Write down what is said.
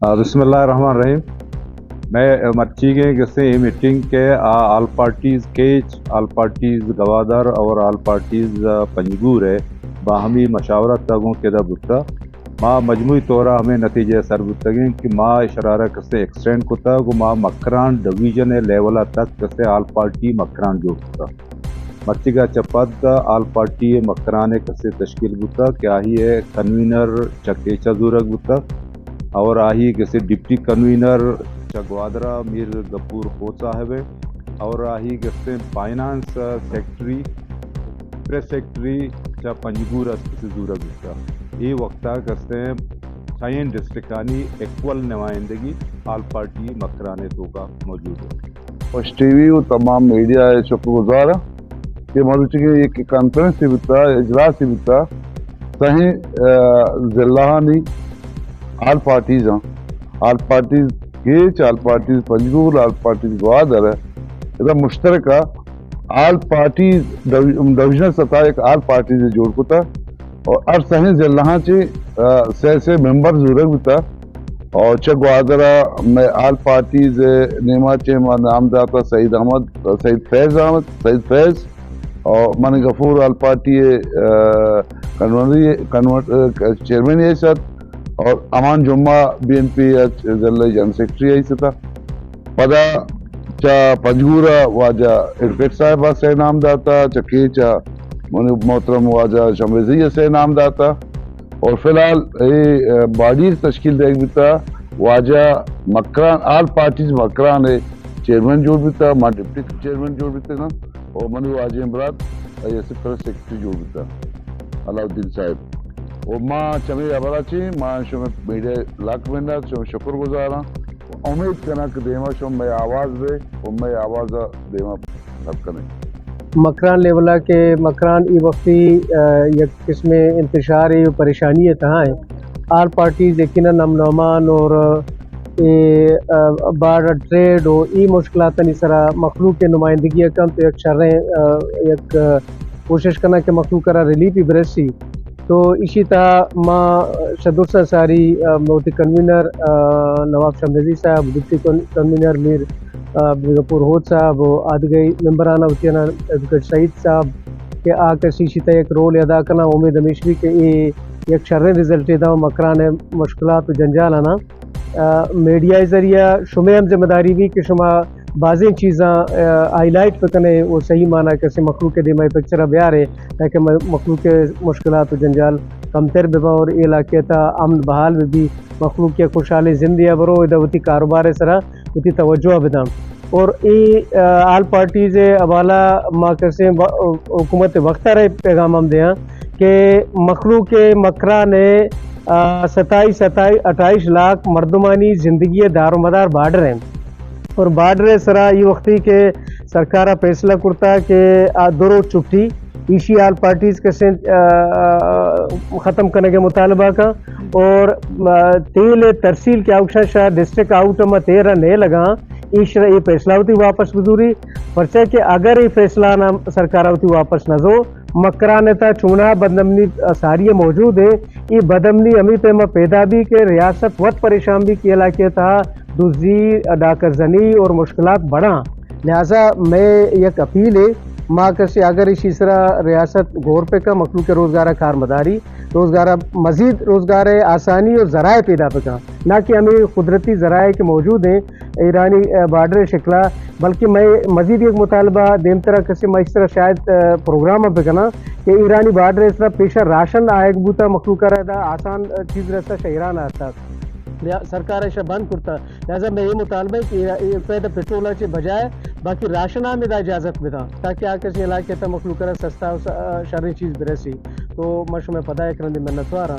बिस्मिल्लाहिर्रहमानिर्रहीम। मैं मर्ची के किसी मीटिंग के आल पार्टीज़ गवादर और आल पार्टीज़ पंजगूर है बाहमी मशावरत तगों के बुता माँ मजमूई तौरा हमें नतीजे सर बुतगें कि माँ इशरारा कसे एक्सटेंड कुता को माँ मकरान डिवीजन लेवल तक कसे आल पार्टी मकरान जो कुता मर्ची का चपद आल पार्टी मकरान कसे तश्कील बुता क्या ही है कन्वीनर चकेचा जूरक बुता और आही किसी डिप्टी कन्वीनर चगवादरा मीर गफूर खो साहब है और आही किसी फाइनेंस सेक्रेटरी प्रेस सेक्रेटरी चा पंजगूर किसी दूर गुस्सा ये वक्ता करते हैं साइन डिस्ट्रिक्टानी इक्वल नुमाइंदगी आल पार्टी मकराने तो का मौजूद है। और टीवी और तमाम मीडिया है शुक्रगुजार कि मधुची एक कॉन्फ्रेंस बिता इजलास बिता सही जिलानी all parties all parties Kech all parties Panjgur all parties Gwadar इधर मुश्तरक आल पार्टीज डिविजनल सतह एक आल पार्टीज जोड़ कुता और हर सही जिला से मेंबर जरूर बिता और च गवादरा में आल पार्टीज नेमा चे नाम दाता सईद फैज और मन गफूर आल पार्टी चेयरमैन ये साथ और अमान जुम्मा BNP जिला जनरल सेक्रेटरी आई था पदा चा पंजगूरा वाजा एडवोकेट साहब से नाम दाता चके चा मोहतरम वाजा शमरेजी से नाम दाता और फिलहाल ये बॉडी तश्कील देख बिता वाजा मकरान आल पार्टीज मकरान है चेयरमैन जोड़ बिता मां डिप्टी चेयरमैन जोड़ बिता ना और मनु वाजे इमरात ऐसे प्रेस सेक्रेटरी जोड़ बिता अलाउद्दीन साहब और माँ चमे अबराची माँ शुम मीडिया लाख मिन्नत शुम शुक्रगुजार उम्मीद करना कि देमा शुम मैं आवाज़ दे और मैं आवाज़ देमा सब करें मकरान लेवला के मकरान ई वक्ती एक किस्म इंतशार परेशानी है तहाँ है आल पार्टीज यकीनन अमन और बार ट्रेड और ई मुश्किलात निसरा मखलूक के नुमाइंदगी कम तो एक शर्रें एक कोशिश करना कि मखलूक करा रिलीफ ही बरसी तो इसी तरह माँ शदुर सारी मोती कन्वीनर नवाब शमरेजी साहब डिप्टी कन्वीनर मीर गफूर होद साहब आद गई मेम्बराना वतीना एडवोकेट सईद साहब के आकर शीशी तक एक रोल अदा करना उम्मीद हमेशवी के ये एक शर्र रिजल्ट था मकरान मुश्किलात जंजाल आना मीडिया ज़रिया शुमे हम जिम्मेदारी भी कि शुमा बाज़ी चीज़ां हाईलाइट पे कने वो सही माना कैसे मखलूक के दिमाई पिक्चर ब्यार है ताकि मखलूक के मुश्किलात जंजाल कमतर बेबा और इलाके ता अमन बहाल में भी मखलूक के खुशहाली जिंदगी बरो इधवती कारोबार सरा उती तवज्जो बिदाम और ये आल पार्टीज अवाला माँ कैसे हुकूमत वक्ता रहे पैगाम हम दें कि मखलूक के मकरा ने 28 लाख मर्दमानी ज़िंदगी दारोमदार बाढ़ हैं और बाढ़ सरा ये वक्ती के सरकार फैसला करता कि दो छुट्टी ईशी आल पार्टीज के से ख़त्म करने के मुतालबा का और तेल तरसील के आउट शाह डिस्ट्रिक्ट आउट में 13 नहीं लगा ये फैसला होती वापस गुजूरी पर्चा कि अगर ये फैसला ना सरकार होती वापस न जो मकरा नेता चुना बदमनी सारी मौजूद है ये बदमनी अमी पे में पैदा भी के रियासत वत परेशान भी किया लाके था दुजी डाकर जनी और मुश्किलात बढ़ा लिहाजा मैं एक अपील है माँ कैसे अगर इस तरह रियासत गौर पे का मखलूक के रोज़गार कार मदारी रोज़गार मज़ीद रोज़गार आसानी और ज़राए पैदा पे का ना कि हमें कुदरती ज़राए के मौजूद हैं ईरानी बार्डर शिकला बल्कि मैं मज़ीद एक मुतालबा देम तरह कैसे मैं इस तरह शायद प्रोग्राम पे करना कि ईरानी बार्डर इस तरह पेशा राशन आयक बूता मखलूक रहता आसान चीज़ रहता शहरान आता सरकार ऐसा बंद करता लिहाजा मैं ये मुतालबा है कि पैदा पेट्रोल के बजाय बाकी राशन में इजाज़त में था ताकि आकर इलाके तक मखलूक सस्ता शर्री चीज़ बरसी तो मश में पता है करने में नतवारा